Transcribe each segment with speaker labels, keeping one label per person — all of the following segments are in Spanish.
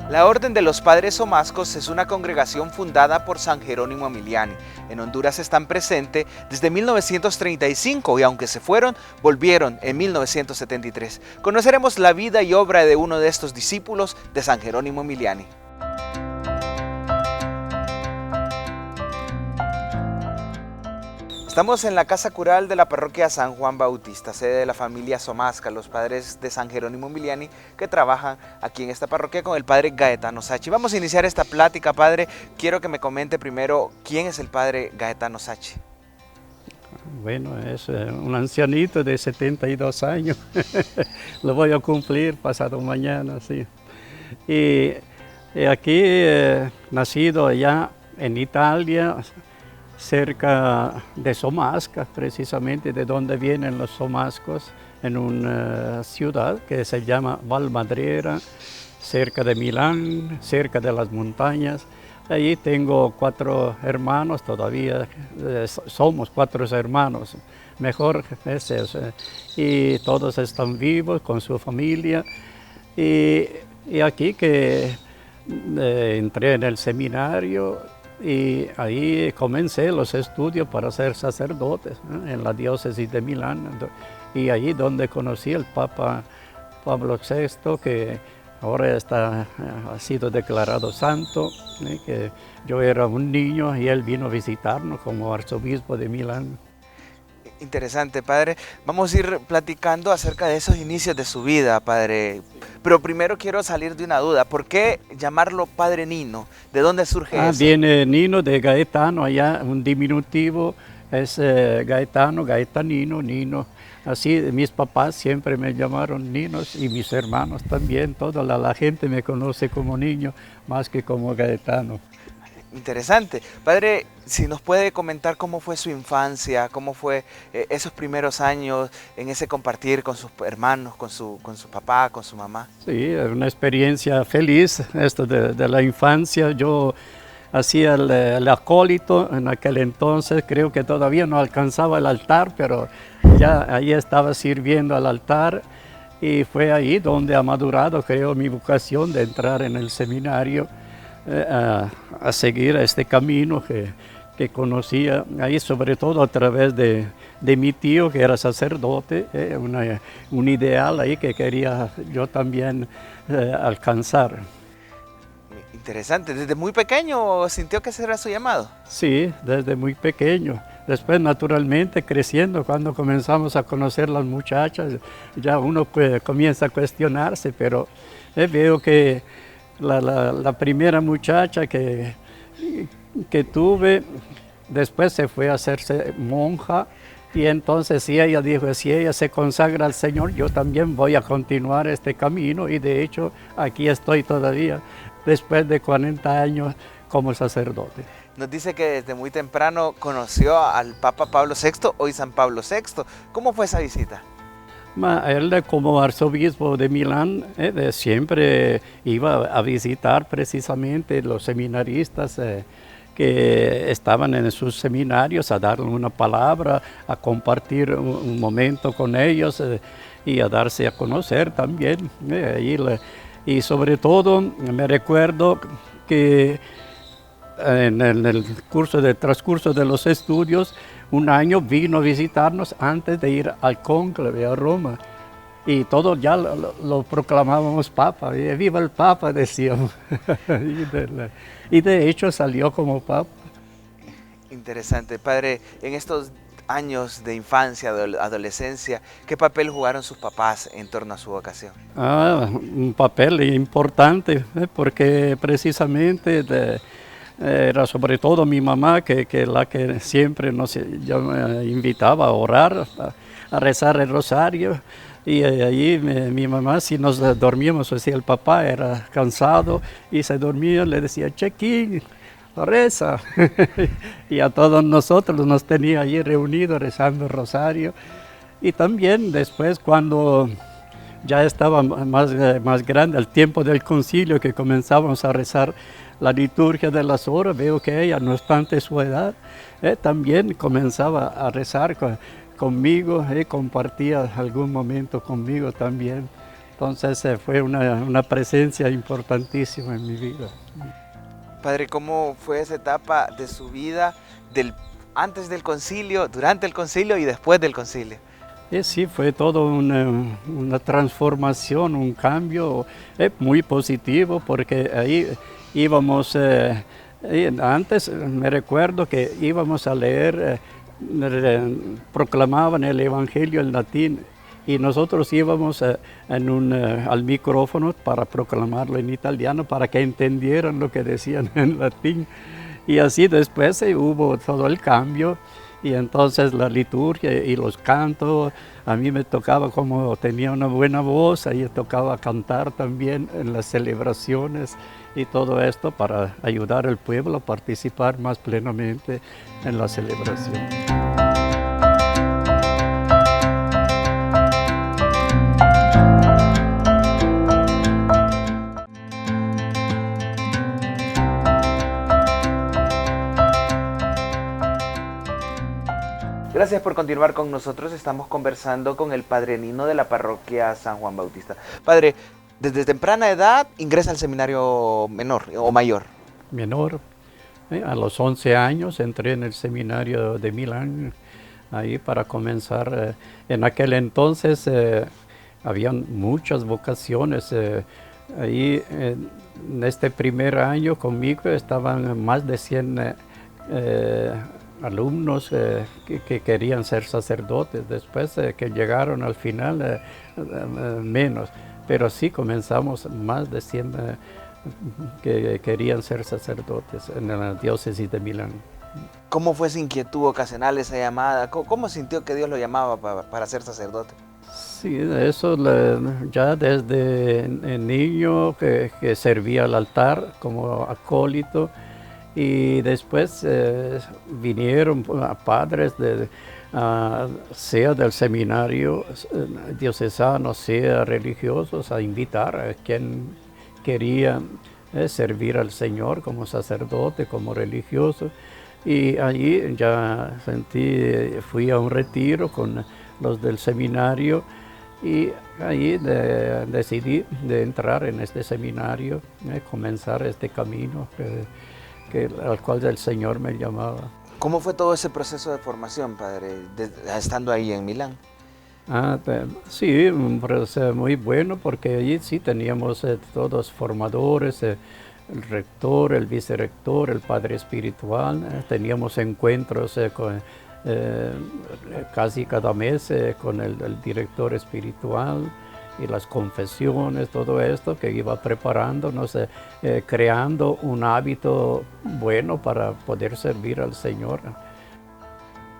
Speaker 1: La Orden de los Padres Somascos es una congregación fundada por San Jerónimo Emiliani. En Honduras están presentes desde 1935 y aunque se fueron, volvieron en 1973. Conoceremos la vida y obra de uno de estos discípulos de San Jerónimo Emiliani. Estamos en la casa cural de la parroquia San Juan Bautista, sede de la familia Somasca, los padres de San Jerónimo Emiliani que trabajan aquí en esta parroquia con el padre Gaetano Sachi. Vamos a iniciar esta plática, padre. Quiero que me comente primero quién es el padre Gaetano Sachi.
Speaker 2: Bueno, es un ancianito de 72 años. Lo voy a cumplir pasado mañana, sí. Y aquí, nacido allá en Italia, cerca de Somasca, precisamente de donde vienen los somascos, en una ciudad que se llama Valmadrera, cerca de Milán, cerca de las montañas. Allí tengo 4 hermanos, todavía somos 4 hermanos, mejor es eso. Y todos están vivos con su familia. Y aquí que entré en el seminario, y ahí comencé los estudios para ser sacerdote, en la diócesis de Milán, y allí donde conocí al Papa Pablo VI, que ahora ha sido declarado santo, que yo era un niño y él vino a visitarnos como arzobispo de Milán.
Speaker 1: Interesante, padre. Vamos a ir platicando acerca de esos inicios de su vida, padre. Pero primero quiero salir de una duda. ¿Por qué llamarlo Padre Nino? ¿De dónde surge eso?
Speaker 2: Viene Nino de Gaetano, allá un diminutivo es Gaetano, Gaetanino, Nino. Así mis papás siempre me llamaron Ninos y mis hermanos también. Toda la gente me conoce como niño más que como Gaetano.
Speaker 1: Interesante. Padre, si nos puede comentar cómo fue su infancia, cómo fue esos primeros años en ese compartir con sus hermanos, con su papá, con su mamá.
Speaker 2: Sí, es una experiencia feliz esto de la infancia. Yo hacía el acólito en aquel entonces, creo que todavía no alcanzaba el altar, pero ya ahí estaba sirviendo al altar y fue ahí donde ha madurado, creo, mi vocación de entrar en el seminario. A seguir este camino que conocía ahí, sobre todo a través de mi tío que era sacerdote, un ideal ahí que quería yo también alcanzar.
Speaker 1: Interesante. ¿Desde muy pequeño sintió que ese era su llamado?
Speaker 2: Sí, desde muy pequeño. Después, naturalmente, creciendo, cuando comenzamos a conocer las muchachas, ya uno comienza a cuestionarse, pero veo que la primera muchacha que tuve, después se fue a hacerse monja y entonces sí, ella dijo, si ella se consagra al Señor, yo también voy a continuar este camino y de hecho aquí estoy todavía, después de 40 años como sacerdote.
Speaker 1: Nos dice que desde muy temprano conoció al Papa Pablo VI, hoy San Pablo VI. ¿Cómo fue esa visita?
Speaker 2: Él como arzobispo de Milán siempre iba a visitar precisamente los seminaristas que estaban en sus seminarios, a darle una palabra, a compartir un momento con ellos y a darse a conocer también. Y sobre todo me recuerdo que en el transcurso de los estudios, un año vino a visitarnos antes de ir al cónclave a Roma. Y todos ya lo proclamábamos Papa. ¡Viva el Papa!, decíamos. Y de hecho salió como Papa.
Speaker 1: Interesante. Padre, en estos años de infancia, de adolescencia, ¿qué papel jugaron sus papás en torno a su vocación?
Speaker 2: Un papel importante, porque precisamente era sobre todo mi mamá la que siempre yo me invitaba a orar, a rezar el rosario. Y allí mi mamá, si nos dormíamos, o si el papá era cansado y se dormía, le decía, Chequín, reza. Y a todos nosotros nos tenía allí reunidos rezando el rosario. Y también después, cuando ya estaba más grande, el tiempo del concilio, que comenzábamos a rezar la liturgia de las horas, veo que ella, no obstante su edad, también comenzaba a rezar conmigo, compartía algún momento conmigo también. Entonces fue una presencia importantísima en mi vida.
Speaker 1: Padre, ¿cómo fue esa etapa de su vida antes del concilio, durante el concilio y después del concilio?
Speaker 2: Sí, fue todo una transformación, un cambio muy positivo, porque ahí íbamos, antes me recuerdo que íbamos a leer, proclamaban el Evangelio en latín, y nosotros íbamos al micrófono para proclamarlo en italiano, para que entendieran lo que decían en latín. Y así después hubo todo el cambio, y entonces la liturgia y los cantos, a mí me tocaba, como tenía una buena voz, ahí tocaba cantar también en las celebraciones y todo esto para ayudar al pueblo a participar más plenamente en la celebración.
Speaker 1: Gracias por continuar con nosotros. Estamos conversando con el Padre Nino de la parroquia San Juan Bautista. Padre, desde temprana edad ingresa al seminario menor o mayor.
Speaker 2: Menor. A los 11 años entré en el seminario de Milán, ahí para comenzar. En aquel entonces habían muchas vocaciones. Ahí en este primer año conmigo estaban más de 100 alumnos que querían ser sacerdotes. Después que llegaron al final menos, pero sí comenzamos más de 100 que querían ser sacerdotes en la diócesis de Milán.
Speaker 1: ¿Cómo fue esa inquietud ocasional, esa llamada? ¿Cómo sintió que Dios lo llamaba para ser sacerdote?
Speaker 2: Sí, eso ya desde niño que servía al altar como acólito. Y después vinieron padres, sea del seminario diocesano, sea religiosos, a invitar a quien quería servir al Señor como sacerdote, como religioso. Y allí ya fui a un retiro con los del seminario, y allí decidí de entrar en este seminario, comenzar este camino al cual el Señor me llamaba.
Speaker 1: ¿Cómo fue todo ese proceso de formación, Padre, estando ahí en Milán?
Speaker 2: Sí, un proceso muy bueno, porque allí sí teníamos todos formadores, el rector, el vicerrector, el padre espiritual. Teníamos encuentros casi cada mes con el director espiritual, y las confesiones, todo esto que iba preparándonos, creando un hábito bueno para poder servir al Señor.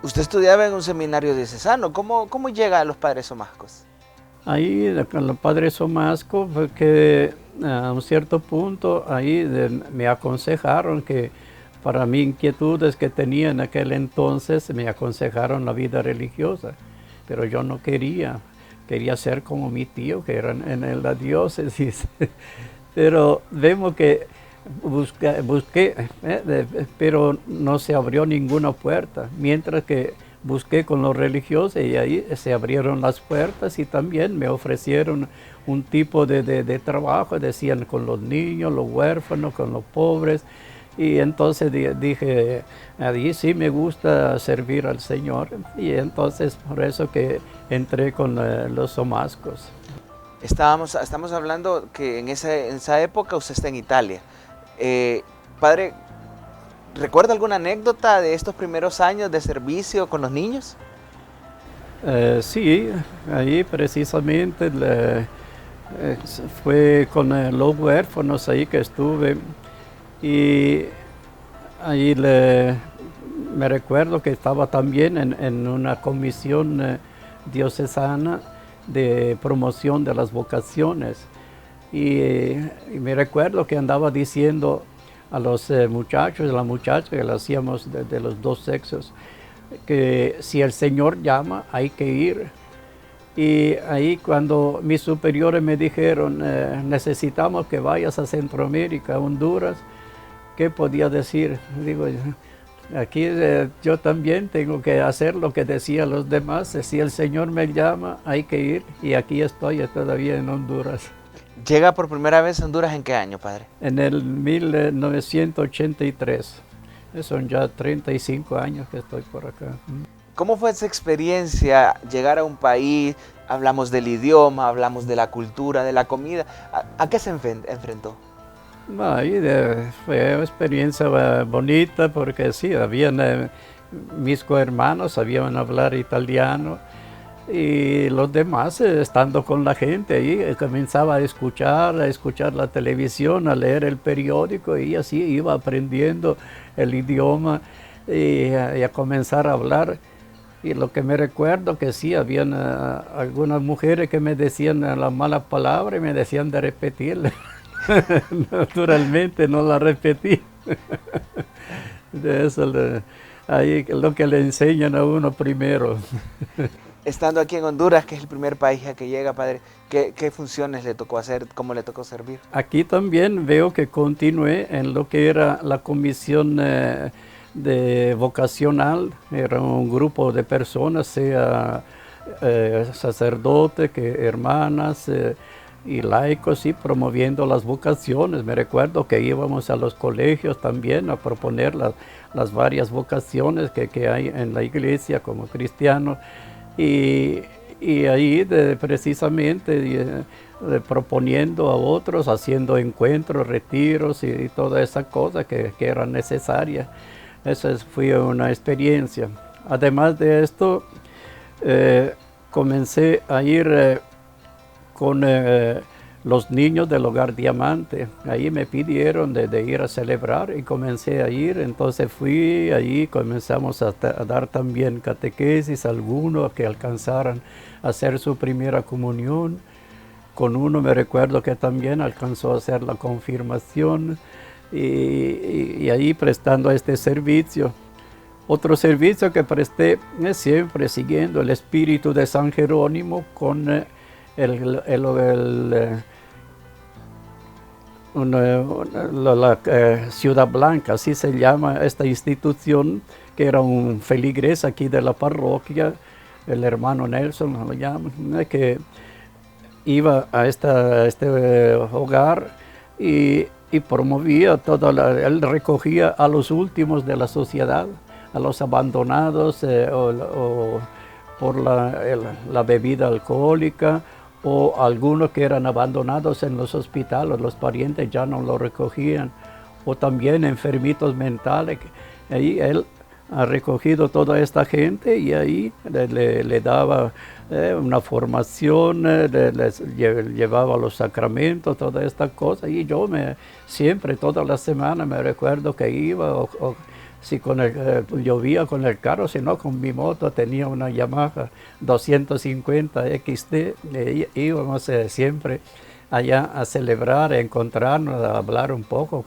Speaker 1: Usted estudiaba en un seminario diocesano. ¿Cómo llega a los padres somascos?
Speaker 2: Ahí con los padres somascos fue que a un cierto punto ahí me aconsejaron que, para mis inquietudes que tenía en aquel entonces, me aconsejaron la vida religiosa, pero yo no quería ser como mi tío, que era en la diócesis. Pero vemos que busqué, pero no se abrió ninguna puerta, mientras que busqué con los religiosos, y ahí se abrieron las puertas, y también me ofrecieron un tipo de trabajo, decían, con los niños, los huérfanos, con los pobres. Y entonces dije, allí sí me gusta servir al Señor, y entonces por eso que entré con los somascos.
Speaker 1: Estamos hablando que en esa época usted está en Italia. Padre, ¿recuerda alguna anécdota de estos primeros años de servicio con los niños?
Speaker 2: Sí, ahí precisamente fue con los huérfanos ahí que estuve. Y ahí me recuerdo que estaba también en una comisión diocesana de promoción de las vocaciones. Y me recuerdo que andaba diciendo a los muchachos y a las muchachas, que lo hacíamos de los dos sexos, que si el Señor llama, hay que ir. Y ahí cuando mis superiores me dijeron, necesitamos que vayas a Centroamérica, a Honduras, ¿qué podía decir? Digo, Aquí yo también tengo que hacer lo que decían los demás. Si el Señor me llama, hay que ir. Y aquí estoy todavía en Honduras.
Speaker 1: ¿Llega por primera vez a Honduras en qué año, padre?
Speaker 2: En el 1983. Son ya 35 años que estoy por acá.
Speaker 1: ¿Cómo fue esa experiencia llegar a un país? Hablamos del idioma, hablamos de la cultura, de la comida. ¿A qué se enfrentó?
Speaker 2: Fue una experiencia bonita porque sí, habían mis cohermanos sabían hablar italiano y los demás estando con la gente ahí comenzaba a escuchar la televisión, a leer el periódico y así iba aprendiendo el idioma y a comenzar a hablar. Y lo que me recuerdo que sí, habían algunas mujeres que me decían la mala palabra y me decían de repetirla. Naturalmente no la repetí. De eso ahí es lo que le enseñan a uno primero.
Speaker 1: Estando aquí en Honduras, que es el primer país a que llega, padre, ¿qué funciones le tocó hacer? ¿Cómo le tocó servir?
Speaker 2: Aquí también veo que continué en lo que era la comisión de vocacional. Era un grupo de personas, sea sacerdotes, hermanas, y laicos, sí, promoviendo las vocaciones. Me recuerdo que íbamos a los colegios también a proponer las varias vocaciones que hay en la iglesia como cristianos y ahí precisamente proponiendo a otros, haciendo encuentros, retiros y toda esa cosa que era necesaria. Esa fue una experiencia. Además de esto, comencé a ir con los niños del Hogar Diamante. Ahí me pidieron de ir a celebrar y comencé a ir. Entonces fui allí, comenzamos a dar también catequesis a algunos que alcanzaran a hacer su primera comunión. Con uno me recuerdo que también alcanzó a hacer la confirmación y ahí prestando este servicio. Otro servicio que presté es siempre siguiendo el espíritu de San Jerónimo con la Ciudad Blanca, así se llama esta institución, que era un feligrés aquí de la parroquia, el hermano Nelson lo llaman, que iba a este hogar y promovía él recogía a los últimos de la sociedad, a los abandonados o por la bebida alcohólica, o algunos que eran abandonados en los hospitales, los parientes ya no lo recogían, o también enfermitos mentales. Ahí él ha recogido toda esta gente y ahí le daba una formación, les llevaba los sacramentos, toda esta cosa, y yo siempre, toda la semana me recuerdo que iba, si llovía con el carro, si no con mi moto, tenía una Yamaha 250 XT, íbamos siempre allá a celebrar, a encontrarnos, a hablar un poco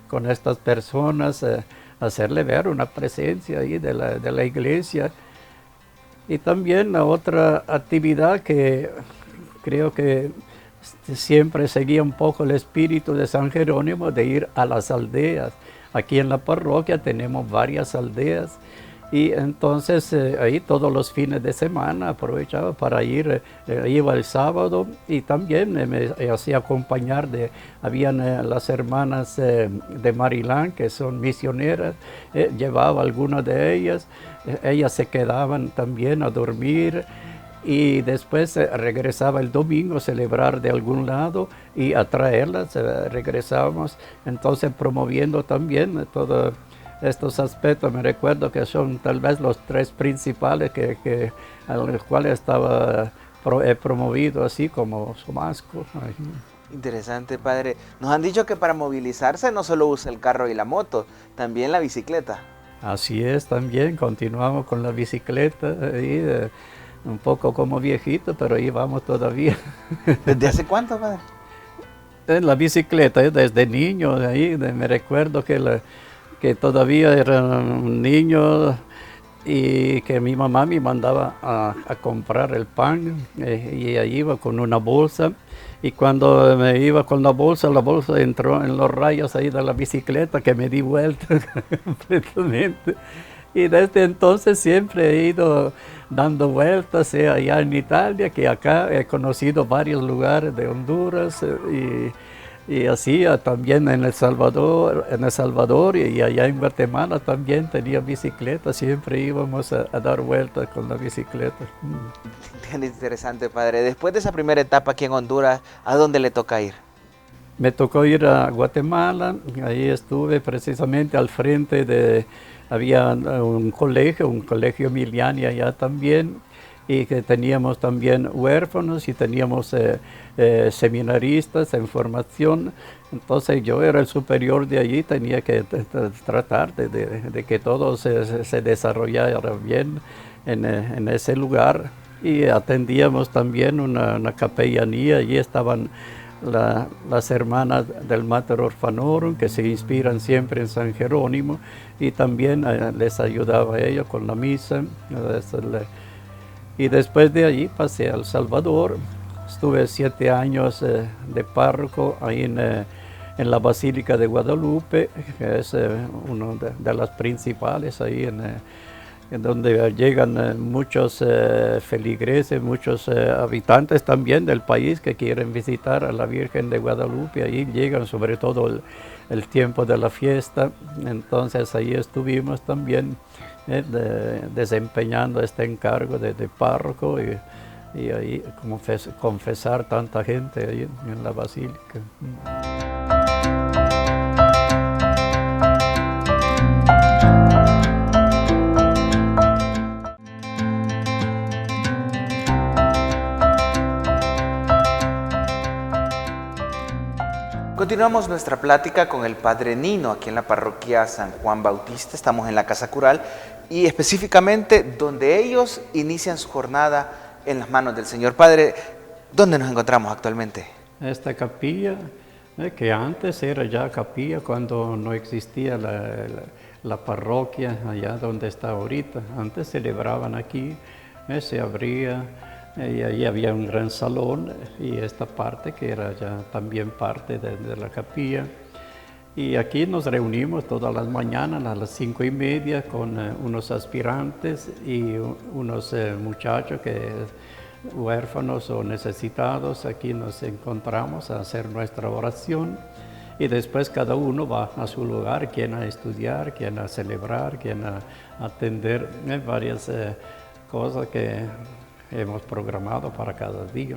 Speaker 2: con estas personas, hacerle ver una presencia ahí de la iglesia. Y también la otra actividad que creo que siempre seguía un poco el espíritu de San Jerónimo, de ir a las aldeas. Aquí en la parroquia tenemos varias aldeas y entonces ahí todos los fines de semana aprovechaba para ir, iba el sábado y también me hacía acompañar habían las hermanas de Marilán, que son misioneras, llevaba algunas de ellas, ellas se quedaban también a dormir. Y después regresaba el domingo a celebrar de algún lado y a traerlas, regresábamos, entonces promoviendo también todos estos aspectos. Me recuerdo que son tal vez los tres principales a los cuales estaba promovido, así como Somasco.
Speaker 1: Interesante, padre. Nos han dicho que para movilizarse no solo usa el carro y la moto, también la bicicleta.
Speaker 2: Así es, también continuamos con la bicicleta. Un poco como viejito, pero ahí vamos todavía.
Speaker 1: ¿Desde hace cuánto, padre?
Speaker 2: En la bicicleta, desde niño, ahí me recuerdo que todavía era un niño y que mi mamá me mandaba a comprar el pan y ahí iba con una bolsa. Y cuando me iba con la bolsa entró en los rayos ahí de la bicicleta, que me di vuelta completamente. Y desde entonces siempre he ido dando vueltas, sea allá en Italia, que acá he conocido varios lugares de Honduras y así también en El Salvador y allá en Guatemala también tenía bicicleta, siempre íbamos a dar vueltas con la bicicleta.
Speaker 1: Bien interesante, padre. Después de esa primera etapa aquí en Honduras, ¿a dónde le toca ir?
Speaker 2: Me tocó ir a Guatemala, ahí estuve precisamente al frente había un colegio Miliani allá también, y que teníamos también huérfanos y teníamos seminaristas en formación. Entonces yo era el superior de allí, tenía que tratar de que todo se desarrollara bien en ese lugar. Y atendíamos también una capellanía, allí estaban las hermanas del Mater Orfanorum, que se inspiran siempre en San Jerónimo, y también les ayudaba a ellos con la misa. Y después de allí pasé a El Salvador, estuve 7 años de párroco ahí en la Basílica de Guadalupe, que es una de las principales ahí en donde llegan muchos feligreses, muchos habitantes también del país que quieren visitar a la Virgen de Guadalupe. Ahí llegan sobre todo el tiempo de la fiesta. Entonces ahí estuvimos también desempeñando este encargo de párroco y ahí confesar tanta gente ahí en la basílica.
Speaker 1: Continuamos nuestra plática con el Padre Nino aquí en la parroquia San Juan Bautista. Estamos en la Casa Cural y específicamente donde ellos inician su jornada en las manos del Señor. Padre, ¿dónde nos encontramos actualmente?
Speaker 2: Esta capilla, que antes era ya capilla cuando no existía la parroquia allá donde está ahorita. Antes celebraban aquí, se abría. Y ahí había un gran salón y esta parte que era ya también parte de la capilla. Y aquí nos reunimos todas las mañanas a las 5:30 con unos aspirantes y unos muchachos huérfanos o necesitados. Aquí nos encontramos a hacer nuestra oración y después cada uno va a su lugar, quien a estudiar, quien a celebrar, quien a atender varias cosas que hemos programado para cada día.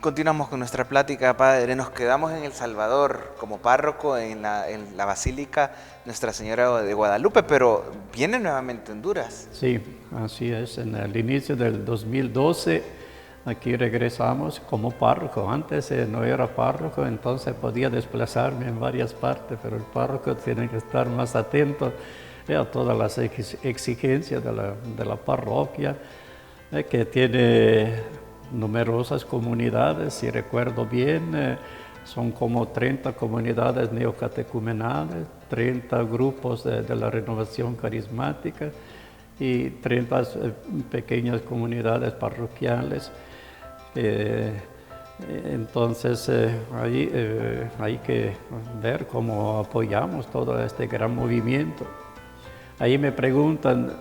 Speaker 1: Continuamos con nuestra plática, Padre. Nos quedamos en El Salvador como párroco en la Basílica Nuestra Señora de Guadalupe, pero viene nuevamente a Honduras.
Speaker 2: Sí, así es. En el inicio del 2012 aquí regresamos como párroco. Antes no era párroco, entonces podía desplazarme en varias partes, pero el párroco tiene que estar más atento a todas las exigencias de la parroquia, que tiene numerosas comunidades. Si recuerdo bien, son como 30 comunidades neocatecumenales, 30 grupos de la renovación carismática y 30 pequeñas comunidades parroquiales. Entonces ahí hay que ver cómo apoyamos todo este gran movimiento. Ahí me preguntan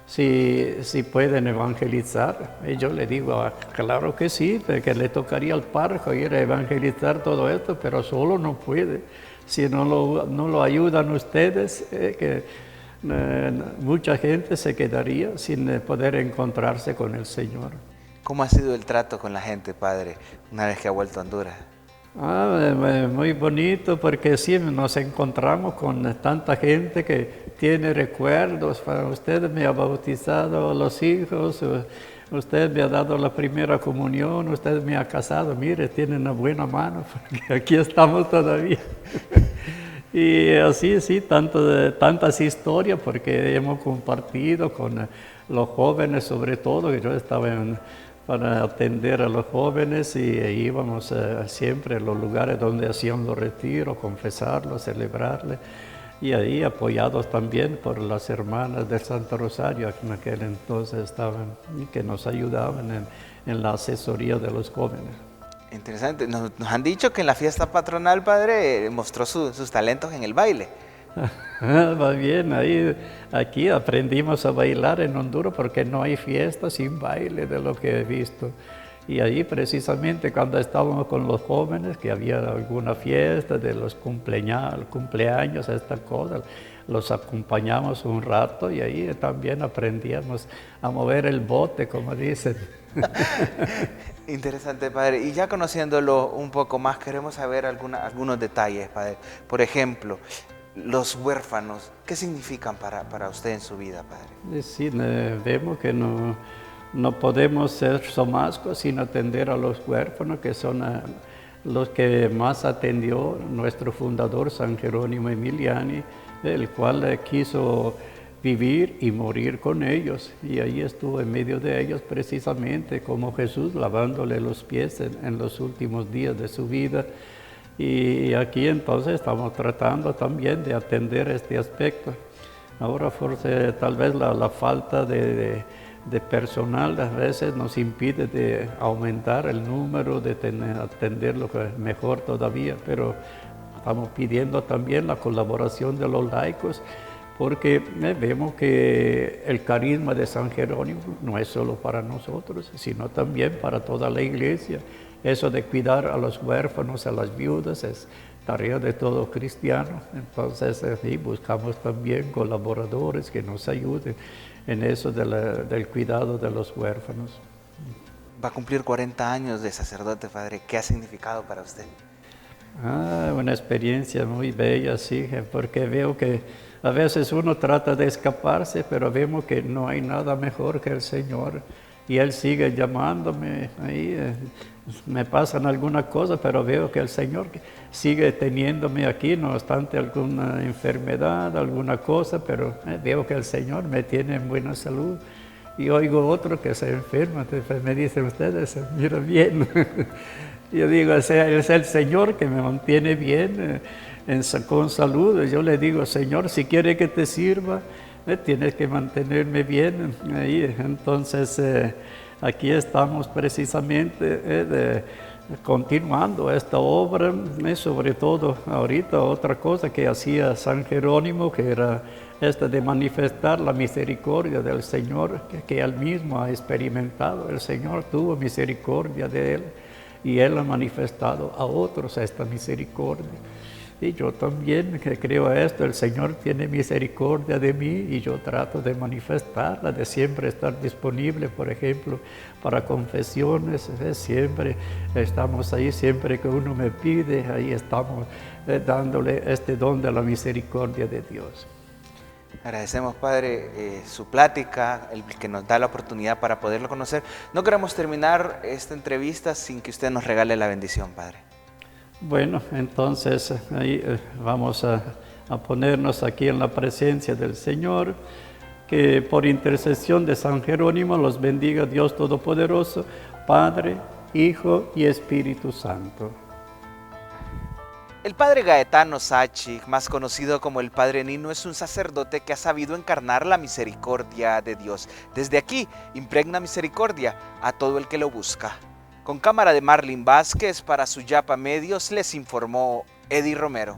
Speaker 2: si pueden evangelizar. Y yo le digo, claro que sí, porque le tocaría al párroco ir a evangelizar todo esto, pero solo no puede. Si no lo ayudan ustedes, mucha gente se quedaría sin poder encontrarse con el Señor.
Speaker 1: ¿Cómo ha sido el trato con la gente, Padre, una vez que ha vuelto a Honduras?
Speaker 2: Muy bonito, porque sí nos encontramos con tanta gente que tiene recuerdos. Usted me ha bautizado los hijos, usted me ha dado la primera comunión, usted me ha casado, mire, tiene una buena mano, porque aquí estamos todavía. Y así, sí, tantas historias, porque hemos compartido con los jóvenes, sobre todo, que yo estaba para atender a los jóvenes y íbamos siempre a los lugares donde hacían los retiros, confesarlos, celebrarles. Y ahí apoyados también por las hermanas del Santo Rosario, que en aquel entonces estaban y que nos ayudaban en la asesoría de los jóvenes.
Speaker 1: Interesante. Nos han dicho que en la fiesta patronal, padre, mostró sus talentos en el baile.
Speaker 2: Va bien, aquí aprendimos a bailar en Honduras porque no hay fiesta sin baile, de lo que he visto. Y ahí precisamente cuando estábamos con los jóvenes, que había alguna fiesta de los cumpleaños, estas cosas, los acompañamos un rato y ahí también aprendíamos a mover el bote, como dicen.
Speaker 1: Interesante, padre. Y ya conociéndolo un poco más, queremos saber algunos detalles, padre. Por ejemplo, los huérfanos, ¿qué significan para usted en su vida, padre?
Speaker 2: Sí, vemos que no podemos ser somascos sin atender a los huérfanos, que son los que más atendió nuestro fundador San Jerónimo Emiliani, el cual quiso vivir y morir con ellos. Y ahí estuvo en medio de ellos precisamente como Jesús, lavándole los pies en los últimos días de su vida. Y aquí entonces estamos tratando también de atender este aspecto. Ahora tal vez la falta de personal a veces nos impide de aumentar el número, de atenderlo mejor todavía, pero estamos pidiendo también la colaboración de los laicos, porque vemos que el carisma de San Jerónimo no es solo para nosotros, sino también para toda la iglesia. Eso de cuidar a los huérfanos, a las viudas, es tarea de todo cristiano. Entonces, sí, buscamos también colaboradores que nos ayuden en eso del cuidado de los huérfanos.
Speaker 1: Va a cumplir 40 años de sacerdote, padre. ¿Qué ha significado para usted?
Speaker 2: Una experiencia muy bella, sí, porque veo que a veces uno trata de escaparse, pero vemos que no hay nada mejor que el Señor. Y Él sigue llamándome, ahí me pasan algunas cosas, pero veo que el Señor sigue teniéndome aquí, no obstante alguna enfermedad, alguna cosa, pero veo que el Señor me tiene en buena salud. Y oigo otro que se enferma, entonces me dicen ustedes, mira bien. Yo digo, es el Señor que me mantiene bien, con salud. Yo le digo, Señor, si quiere que te sirva, tienes que mantenerme bien ahí. Entonces, aquí estamos precisamente continuando esta obra, sobre todo ahorita otra cosa que hacía San Jerónimo, que era esta de manifestar la misericordia del Señor, que él mismo ha experimentado. El Señor tuvo misericordia de él y él ha manifestado a otros esta misericordia. Y yo también que creo esto, el Señor tiene misericordia de mí y yo trato de manifestarla, de siempre estar disponible, por ejemplo, para confesiones, siempre estamos ahí, siempre que uno me pide, ahí estamos dándole este don de la misericordia de Dios.
Speaker 1: Agradecemos, padre, su plática, el que nos da la oportunidad para poderlo conocer. No queremos terminar esta entrevista sin que usted nos regale la bendición, padre.
Speaker 2: Bueno, entonces ahí vamos a ponernos aquí en la presencia del Señor, que por intercesión de San Jerónimo los bendiga Dios Todopoderoso, Padre, Hijo y Espíritu Santo.
Speaker 1: El padre Gaetano Sachig, más conocido como el Padre Nino, es un sacerdote que ha sabido encarnar la misericordia de Dios. Desde aquí, impregna misericordia a todo el que lo busca. Con cámara de Marlin Vázquez, para Suyapa Medios, les informó Eddie Romero.